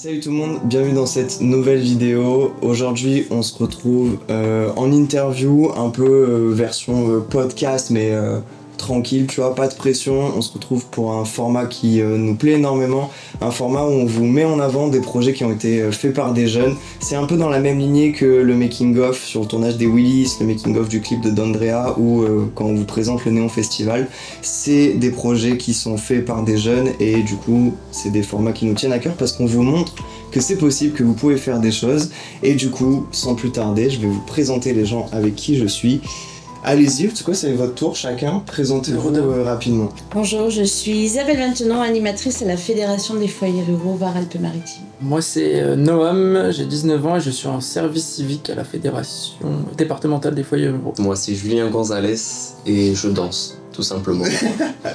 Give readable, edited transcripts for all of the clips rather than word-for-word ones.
Salut tout le monde, bienvenue dans cette nouvelle vidéo. Aujourd'hui on se retrouve en interview, un peu version podcast mais tranquille, tu vois, pas de pression. On se retrouve pour un format qui nous plaît énormément, un format où on vous met en avant des projets qui ont été faits par des jeunes. C'est un peu dans la même lignée que le making of sur le tournage des Willis, le making of du clip de D'Andrea ou quand on vous présente le Néon Festival. C'est des projets qui sont faits par des jeunes et du coup c'est des formats qui nous tiennent à cœur parce qu'on vous montre que c'est possible, que vous pouvez faire des choses. Et du coup, sans plus tarder, je vais vous présenter les gens avec qui je suis. Allez-y, c'est quoi, c'est votre tour chacun, présentez-vous rapidement. Bonjour, je suis Isabelle Maintenon, animatrice à la Fédération des foyers ruraux Var-Alpes-Maritimes. Moi c'est Noam, j'ai 19 ans et je suis en service civique à la Fédération départementale des foyers ruraux. Moi c'est Julien Gonzalez et je danse, tout simplement.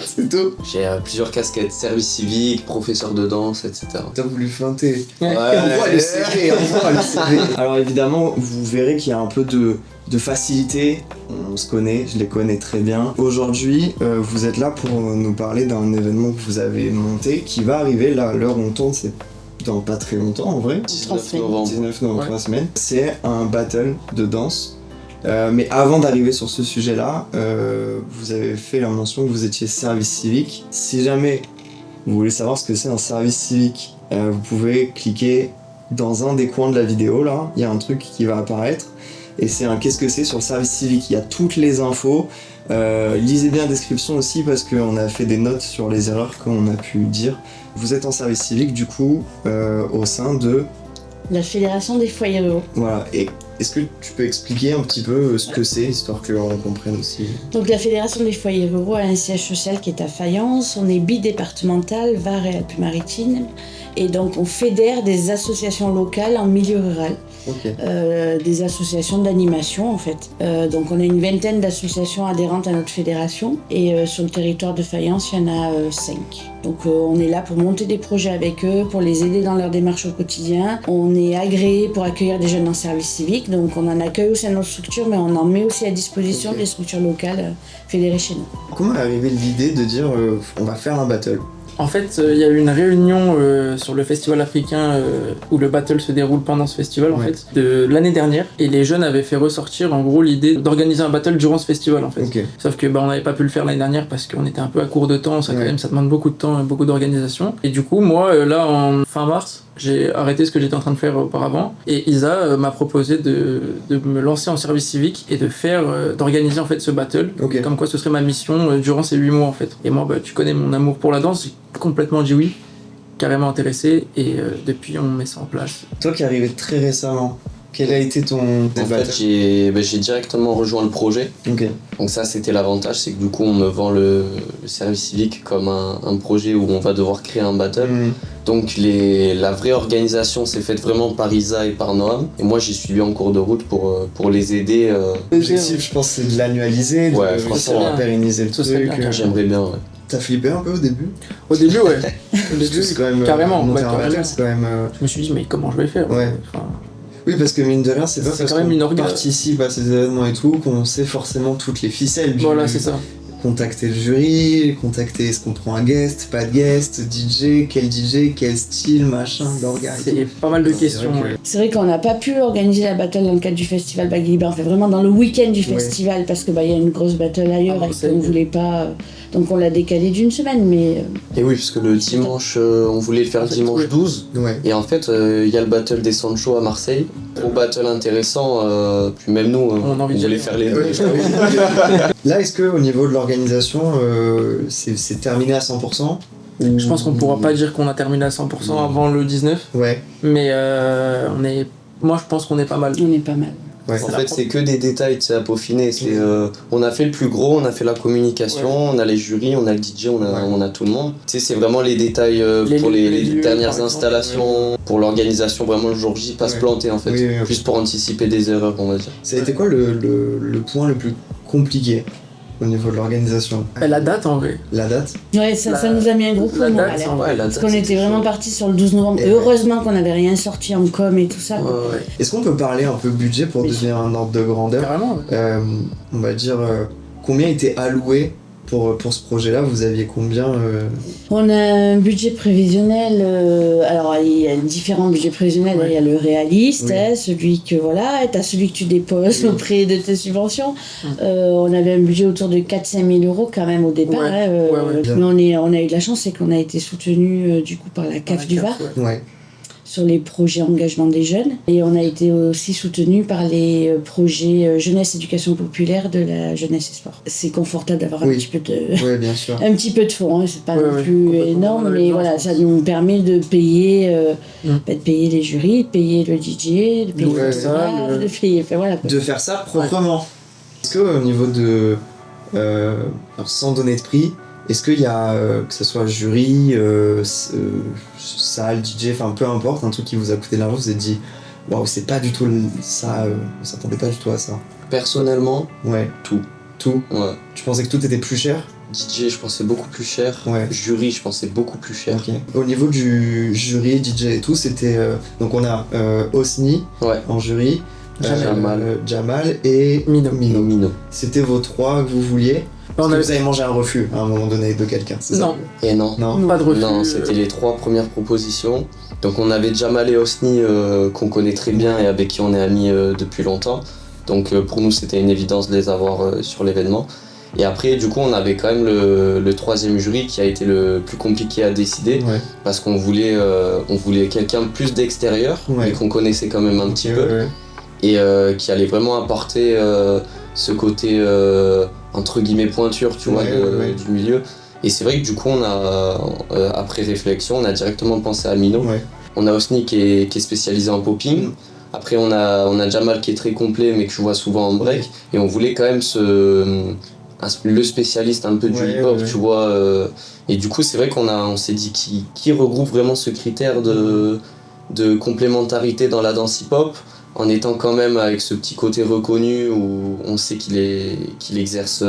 C'est tout. J'ai plusieurs casquettes, service civique, professeur de danse, etc. T'as voulu feinter. Ouais. On voit le CV, on voit le CV. Alors évidemment, vous verrez qu'il y a un peu de facilité. On se connaît, je les connais très bien. Aujourd'hui, vous êtes là pour nous parler d'un événement que vous avez monté qui va arriver là, à l'heure où on tourne, c'est dans pas très longtemps en vrai. 19 novembre. 19 novembre, Ouais. 3 semaines. C'est un battle de danse. Mais avant d'arriver sur ce sujet-là, vous avez fait la mention que vous étiez service civique. Si jamais vous voulez savoir ce que c'est un service civique, vous pouvez cliquer dans un des coins de la vidéo là, il y a un truc qui va apparaître et c'est un qu'est-ce que c'est sur le service civique. Il y a toutes les infos. Lisez bien la description aussi parce qu'on a fait des notes sur les erreurs qu'on a pu dire. Vous êtes en service civique du coup au sein de... La Fédération des foyers ruraux. Voilà, et est-ce que tu peux expliquer un petit peu ce que c'est, histoire qu'on comprenne aussi? Donc la Fédération des foyers ruraux a un siège social qui est à Fayence. On est bidépartemental, Var et Alpes-Maritimes. Et donc on fédère des associations locales en milieu rural. Ok. Des associations d'animation en fait. Donc on a une vingtaine d'associations adhérentes à notre fédération et sur le territoire de Fayence il y en a 5. Donc on est là pour monter des projets avec eux, pour les aider dans leur démarche au quotidien. On est agréé pour accueillir des jeunes en service civique, donc on en accueille aussi à notre structure mais on en met aussi à disposition des structures locales fédérées chez nous. Comment est arrivée l'idée de dire on va faire un battle? En fait, il y a eu une réunion sur le festival africain où le battle se déroule pendant ce festival en Ouais. fait, de l'année dernière. Et les jeunes avaient fait ressortir en gros l'idée d'organiser un battle durant ce festival en fait. Ok. Sauf que on n'avait pas pu le faire l'année dernière parce qu'on était un peu à court de temps, ça quand Ouais. même ça demande beaucoup de temps et beaucoup d'organisation. Et du coup moi là en fin mars, j'ai arrêté ce que j'étais en train de faire auparavant et Isa m'a proposé de me lancer en service civique et de faire d'organiser en fait ce battle. Ok. Comme quoi ce serait ma mission durant ces 8 mois en fait. Et moi tu connais mon amour pour la danse, j'ai complètement dit oui, carrément intéressé et depuis on met ça en place. Toi qui es arrivé très récemment, quel a été ton En fait j'ai directement rejoint le projet. Ok. Donc ça c'était l'avantage, c'est que du coup on me vend le service civique comme un projet où on va devoir créer un battle. Donc la vraie organisation s'est faite vraiment par Isa et par Noam. Et moi j'ai suivi en cours de route pour les aider. L'objectif, je pense, c'est de l'annualiser, Ouais, de franchement, réussir à pérenniser le Ce serait truc. bien, J'aimerais bien, ouais. T'as flippé un peu au début? Au début ouais. Au Parce que début c'est quand même carrément, monter ouais, un carrément. battle, c'est quand même. Je me suis dit mais comment je vais faire Ouais. Enfin, Oui, parce que mine de rien, c'est pas C'est parce quand même qu'on une orga. participe à ces événements et tout qu'on sait forcément toutes les ficelles. voilà c'est ça. Contacter le jury, contacter est-ce qu'on prend un guest, pas de guest, DJ, quel style, machin, l'orga. et tout. C'est pas mal de C'est questions. vrai que- ouais. C'est vrai qu'on n'a pas pu organiser la battle dans le cadre du festival Baggy Libre, enfin vraiment dans le week-end du festival parce que il y a une grosse battle ailleurs À et Marseille. qu'on voulait pas. Donc on l'a décalé d'une semaine, mais Et oui, parce que le dimanche, on voulait le faire En fait, dimanche oui. 12. Ouais. Et en fait, il y a le battle des Sancho à Marseille. Gros battle intéressant, puis même nous, On a envie d'y voulait aller. faire les deux. Ouais. Là, est-ce qu'au niveau de l'organisation, c'est terminé à 100%? Je pense qu'on pourra pas dire qu'on a terminé à 100% avant le 19, Ouais. mais moi je pense qu'on est pas mal. on est pas mal. Ouais. En fait, c'est que des détails, tu sais, à peaufiner. On a fait le plus gros, on a fait la communication, on a les jurys, on a le DJ, on a tout le monde. Tu sais, c'est vraiment les détails pour les les lieux, dernières par exemple, installations, pour l'organisation, vraiment le jour J, pas se Ouais. planter en fait. Oui, oui, oui. Juste pour anticiper des erreurs, on va dire. Ça a été quoi le point le plus compliqué au niveau de l'organisation? La date en vrai. La date? Ouais, ça nous a mis un gros coup La au moral, date, hein. en vrai, Ouais, la Parce date, qu'on c'était était vraiment chaud. parti sur le 12 novembre. Et Et ouais. heureusement qu'on n'avait rien sorti en com et tout ça. Ouais, ouais. Est-ce qu'on peut parler un peu budget pour Oui. donner un ordre de grandeur? Carrément. Ouais. On va dire combien était alloué pour ce projet-là, vous aviez combien On a un budget prévisionnel, alors il y a différents budgets prévisionnels, il y a le réaliste, celui que t'as celui que tu déposes auprès de tes subventions. On avait un budget autour de 4-5 000 euros quand même au départ, mais on a eu de la chance, c'est qu'on a été soutenu du coup par la CAF du Var. Sur les projets engagement des jeunes. Et on a été aussi soutenu par les projets jeunesse éducation populaire de la jeunesse et sport. C'est confortable d'avoir un petit peu de bien sûr. un petit peu de fonds, c'est pas non plus énorme, mais voilà, ça nous permet de payer de payer les jurys, de payer le DJ, de payer le staff, de payer de faire ça proprement. Est-ce que au niveau de alors sans donner de prix, est-ce qu'il y a, que ce soit jury, salle, DJ, enfin peu importe, un truc qui vous a coûté de l'argent, vous vous êtes dit waouh, c'est pas du tout ça, on s'attendait pas du tout à ça? Personnellement, tout. Ouais. Tu pensais que tout était plus cher? DJ, je pensais beaucoup plus cher. Jury, je pensais beaucoup plus cher. Au niveau du jury, DJ et tout, c'était. Donc on a Osni en jury, Jamal et Mino. C'était vos trois que vous vouliez? Parce que vous avez mangé un refus à un moment donné de quelqu'un, c'est ça? Et non, pas de refus. Non, c'était les trois premières propositions. Donc on avait Jamal et Osni qu'on connaît très bien et avec qui on est amis depuis longtemps. Donc pour nous c'était une évidence de les avoir sur l'événement. Et après du coup on avait quand même le troisième jury qui a été le plus compliqué à décider parce qu'on voulait quelqu'un plus d'extérieur mais qu'on connaissait quand même un petit peu et qui allait vraiment apporter ce côté entre guillemets pointure tu vois du milieu. Et c'est vrai que du coup on a après réflexion on a directement pensé à Mino. On a Osni qui est spécialisé en popping. Après on a Jamal qui est très complet mais que je vois souvent en break et on voulait quand même le spécialiste un peu du hip-hop tu vois et du coup c'est vrai on s'est dit qui regroupe vraiment ce critère de complémentarité dans la danse hip-hop en étant quand même avec ce petit côté reconnu où on sait qu'il exerce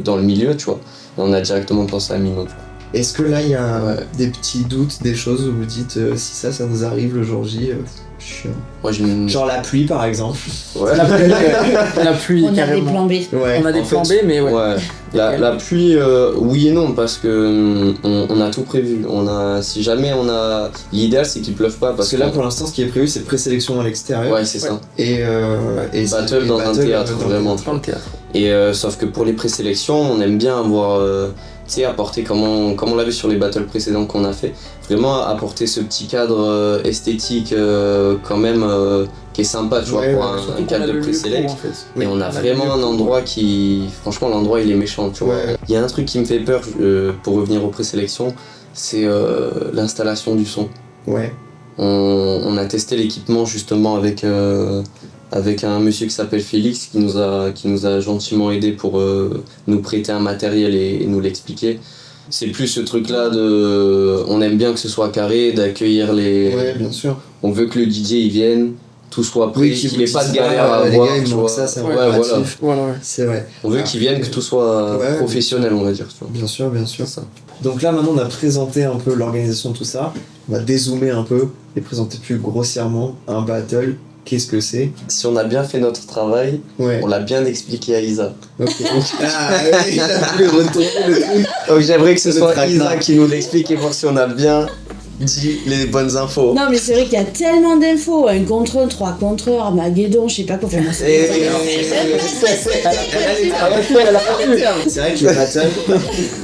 dans le milieu tu vois. Et on a directement pensé à Mino. Est-ce que là il y a des petits doutes, des choses où vous dites si ça nous arrive le jour J, chiant. Genre la pluie par exemple. La pluie on carrément. A des plans B. On a des plans B mais La pluie oui et non parce que on a tout prévu. Si jamais l'idéal c'est qu'il pleuve pas parce que là pour l'instant ce qui est prévu c'est présélection à l'extérieur. C'est ça. Et battle dans un théâtre vraiment. Dans le théâtre. Et sauf que pour les présélections on aime bien avoir apporter comme on l'a vu sur les battles précédents qu'on a fait, vraiment apporter ce petit cadre esthétique quand même qui est sympa tu vois pour un cadre de préselect en fait. Et on a vraiment un endroit franchement l'endroit il est méchant tu vois. Il y a un truc qui me fait peur pour revenir aux présélections, c'est l'installation du son. On a testé l'équipement justement avec un monsieur qui s'appelle Félix qui nous a gentiment aidé pour nous prêter un matériel et nous l'expliquer. C'est plus ce truc là on aime bien que ce soit carré, d'accueillir bien sûr. On veut que le DJ il vienne, tout soit prêt, qu'il n'ait pas de galère à avoir. Ça, c'est c'est vrai. On veut qu'il vienne, que tout soit professionnel on va dire. Tu vois. Bien sûr. Ça. Donc là maintenant on a présenté un peu l'organisation de tout ça, on va dézoomer un peu et présenter plus grossièrement un battle. Qu'est-ce que c'est? Si on a bien fait notre travail, on l'a bien expliqué à Isa. Il a voulu retourner le truc. Donc j'aimerais que ce soit Isa qui nous l'explique et voir si on a bien dit les bonnes infos. Non mais c'est vrai qu'il y a tellement d'infos, 1 contre 1, 3 contre 1, Armageddon, je sais pas quoi faire. C'est vrai que le battle,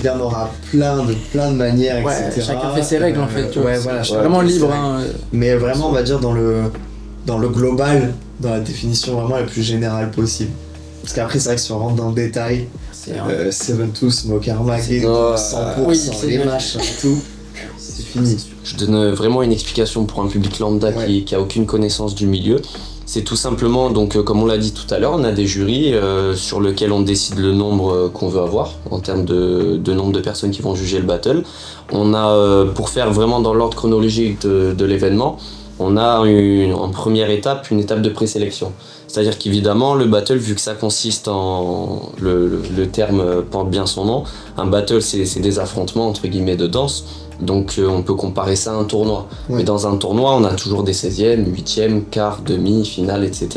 il y en aura plein de manières, etc. Chacun fait ses règles en fait. Vraiment libre. Mais vraiment on va dire dans le global, dans la définition vraiment la plus générale possible. Parce qu'après, c'est vrai que si on rentre dans le détail, Seven Two, Smoke Armageddon, 100%, les machins, tout, c'est fini. Je donne vraiment une explication pour un public lambda qui a aucune connaissance du milieu. C'est tout simplement, donc comme on l'a dit tout à l'heure, on a des jurys sur lesquels on décide le nombre qu'on veut avoir en termes de nombre de personnes qui vont juger le battle. On a, pour faire vraiment dans l'ordre chronologique de l'événement, on a en première étape une étape de présélection. C'est-à-dire qu'évidemment, le battle, vu que ça consiste en... Le terme porte bien son nom, un battle, c'est des affrontements, entre guillemets, de danse. Donc on peut comparer ça à un tournoi. Ouais. Mais dans un tournoi, on a toujours des 16e, 8e, quart, demi, finale, etc.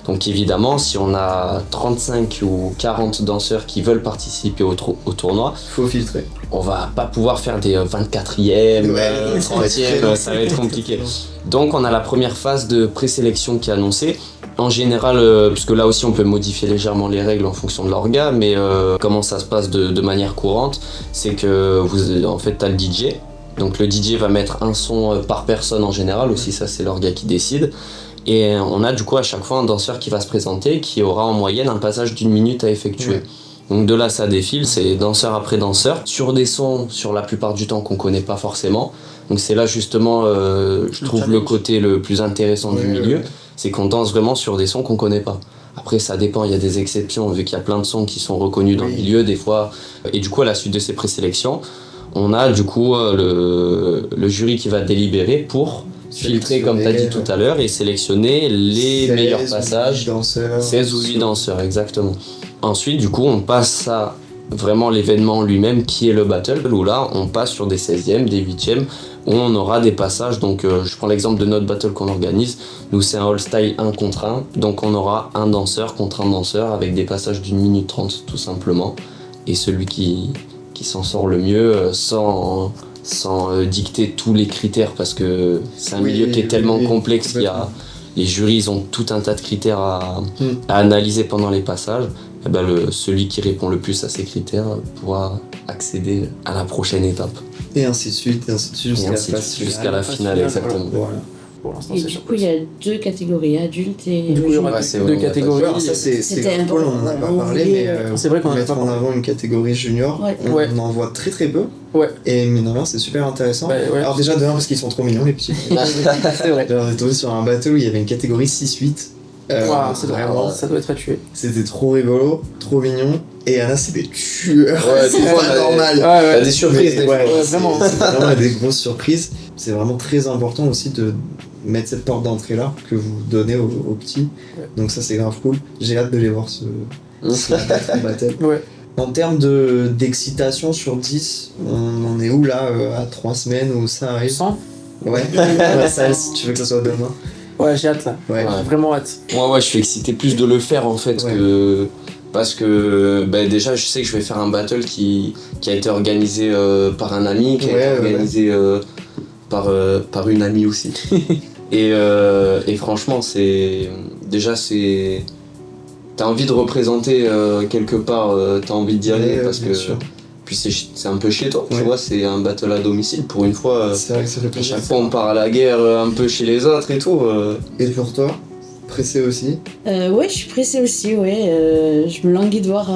Donc évidemment, si on a 35 ou 40 danseurs qui veulent participer au tournoi, Faut filtrer. on va pas pouvoir faire des 24e, Ouais, 30e, ça va être compliqué. Donc on a la première phase de présélection qui est annoncée. En général, parce que là aussi on peut modifier légèrement les règles en fonction de l'orga, mais comment ça se passe de manière courante, c'est que en fait t'as le DJ. Donc le DJ va mettre un son par personne en général, aussi ça c'est l'orga qui décide. Et on a du coup à chaque fois un danseur qui va se présenter, qui aura en moyenne un passage d'1 minute à effectuer. Ouais. Donc de là ça défile, c'est danseur après danseur, sur des sons sur la plupart du temps qu'on connaît pas forcément. Donc c'est là justement, je trouve le côté le plus intéressant du milieu, c'est qu'on danse vraiment sur des sons qu'on connaît pas. Après ça dépend, il y a des exceptions, vu qu'il y a plein de sons qui sont reconnus dans le milieu des fois. Et du coup à la suite de ces présélections, on a du coup le jury qui va délibérer pour filtrer comme tu as dit tout à l'heure et sélectionner les meilleurs passages. 16 ou 8 danseurs, exactement. Ensuite, du coup, on passe à vraiment l'événement lui-même qui est le battle, où là, on passe sur des 16e, des 8e, où on aura des passages. Donc, je prends l'exemple de notre battle qu'on organise. Nous, c'est un all-style 1 contre 1. Donc, on aura un danseur contre un danseur avec des passages d'1 minute 30, tout simplement. Et celui qui s'en sort le mieux sans dicter tous les critères, parce que c'est un milieu qui est tellement complexe qu'il y a... Les jurys, ils ont tout un tas de critères à analyser pendant les passages. Et ben celui qui répond le plus à ces critères pourra accéder à la prochaine étape. Et ainsi de suite, jusqu'à la finale, exactement. Voilà. Pour l'instant, Et c'est du coup, il y a 2 catégories, adultes et... Du coup, il y aura Ouais, c'est 2 vrai, catégories. Alors ça c'est C'était cool, on en a pas parlé, mais C'est vrai qu'on en a mettre pas en parlé. avant une catégorie junior, Ouais. on en voit très très peu. Ouais. Et mine de rien, c'est super intéressant. Bah, ouais. Alors déjà de un parce qu'ils sont trop mignons les petits. C'est vrai. On est tombé sur un bateau où il y avait une catégorie 6-8. Waouh, Vraiment, ça doit être à tuer. c'était trop rigolo, trop mignon. Et Anna, c'est des tueurs. Ouais, c'est des fois, pas on a normal. T'as des surprises, Mais, des fois. Ouais, c'est vraiment. vraiment des grosses surprises. C'est vraiment très important aussi de mettre cette porte d'entrée là que vous donnez aux petits. Ouais. Donc ça c'est grave cool. J'ai hâte de les voir ce battle. Ouais. En termes d'excitation sur 10, on en est où là à 3 semaines où ça arrive? 100 Ouais, ça, si tu veux que ça soit demain. Ouais, j'ai hâte là. Ouais. Ouais. J'ai vraiment hâte. Moi, je suis excité plus de le faire en fait que. Parce que déjà, je sais que je vais faire un battle qui a été organisé par un ami, qui a été organisé par une amie aussi. et franchement, c'est. Déjà, c'est. T'as envie de représenter quelque part, t'as envie d'y aller parce que. Sûr. Puis c'est un peu chez toi, tu Ouais. vois, c'est un battle à domicile. Pour une fois, C'est vrai que ça fait à plaisir. chaque fois, on part à la guerre un peu chez les autres et tout. Et pour toi, pressé aussi? Ouais, je suis pressée aussi, ouais. Je me languis de voir...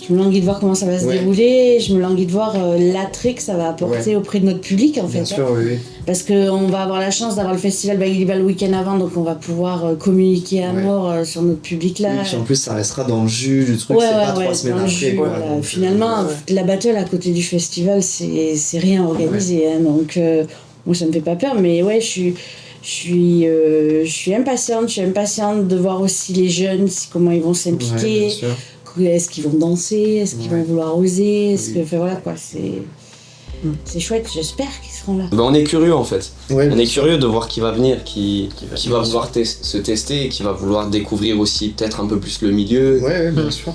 Je me languis de voir comment ça va se dérouler, je me languis de voir l'attrait que ça va apporter auprès de notre public en fait. Bien sûr, oui. Parce qu'on va avoir la chance d'avoir le festival Bagiliba le week-end avant, donc on va pouvoir communiquer à mort sur notre public là. Et puis en plus, ça restera dans le jus du truc, c'est pas 3 semaines dans le après. jus, quoi. voilà. Donc, Finalement, la battle à côté du festival, c'est rien organisé. Hein, donc moi ça me fait pas peur, mais ouais, je suis impatiente de voir aussi les jeunes, comment ils vont s'impliquer. bien sûr. Est-ce qu'ils vont danser? Est-ce qu'ils vont vouloir oser? Enfin voilà quoi, c'est chouette, j'espère qu'ils seront là. On est curieux en fait. Ouais, On est curieux de voir qui va venir, qui va vouloir se tester et qui va vouloir découvrir aussi peut-être un peu plus le milieu. ouais, bien sûr.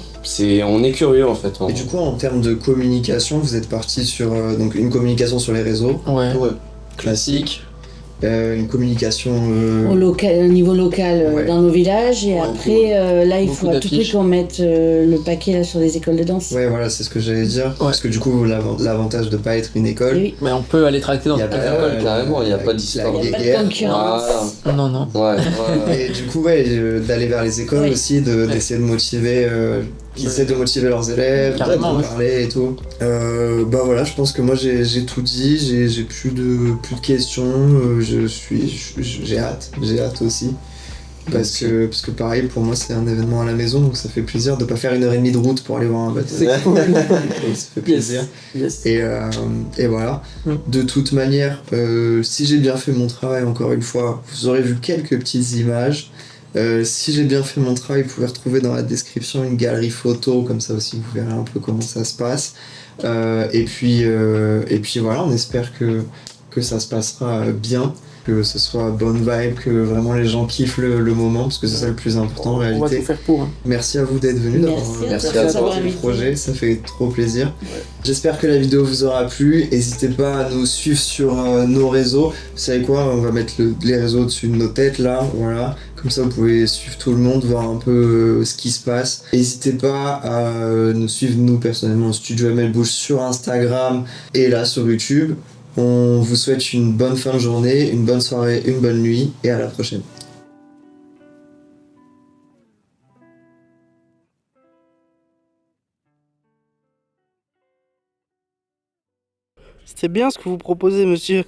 On est curieux en fait. Et du coup, en termes de communication, vous êtes parti sur donc une communication sur les réseaux, Ouais. classique, une communication Au niveau local dans nos villages, et après là il Beaucoup faut à tout prix d'affiches. qu'on mette le paquet là, sur les écoles de danse. Ouais, voilà, c'est ce que j'allais dire. Parce que du coup, l'avantage de pas être une école, Et oui. Mais on peut aller tracter dans y a toutes les pas- écoles. carrément, y a pas d'histoire. Il n'y a pas de guerre. concurrence. Voilà. Non, non. Ouais, ouais. Et du coup, d'aller vers les écoles Oui. aussi, d'essayer de motiver, qu'ils essaient de motiver leurs élèves, Carrément, de ouais. parler et tout. Voilà, je pense que moi j'ai tout dit, j'ai plus de questions, j'ai hâte aussi. Parce que pareil, pour moi c'est un événement à la maison, donc ça fait plaisir de pas faire 1h30 de route pour aller voir un bateau. C'est cool. Donc, ça fait plaisir. Yes. Et voilà. De toute manière, si j'ai bien fait mon travail encore une fois, vous aurez vu quelques petites images. Si j'ai bien fait mon travail, vous pouvez retrouver dans la description une galerie photo, comme ça aussi vous verrez un peu comment ça se passe. Et puis voilà, on espère que ça se passera bien, que ce soit bonne vibe, que vraiment les gens kiffent le moment, parce que c'est ça le plus important en On va réalité. tout faire pour. Merci à vous d'être venus, Merci à toi d'avoir de le invité. projet, ça fait trop plaisir. Ouais. J'espère que la vidéo vous aura plu. N'hésitez pas à nous suivre sur nos réseaux. Vous savez quoi, on va mettre les réseaux au-dessus de nos têtes là, voilà. Comme ça vous pouvez suivre tout le monde, voir un peu ce qui se passe. N'hésitez pas à nous suivre nous personnellement, Studio ML Bouge sur Instagram et là sur YouTube. On vous souhaite une bonne fin de journée, une bonne soirée, une bonne nuit et à la prochaine. C'est bien ce que vous proposez, monsieur.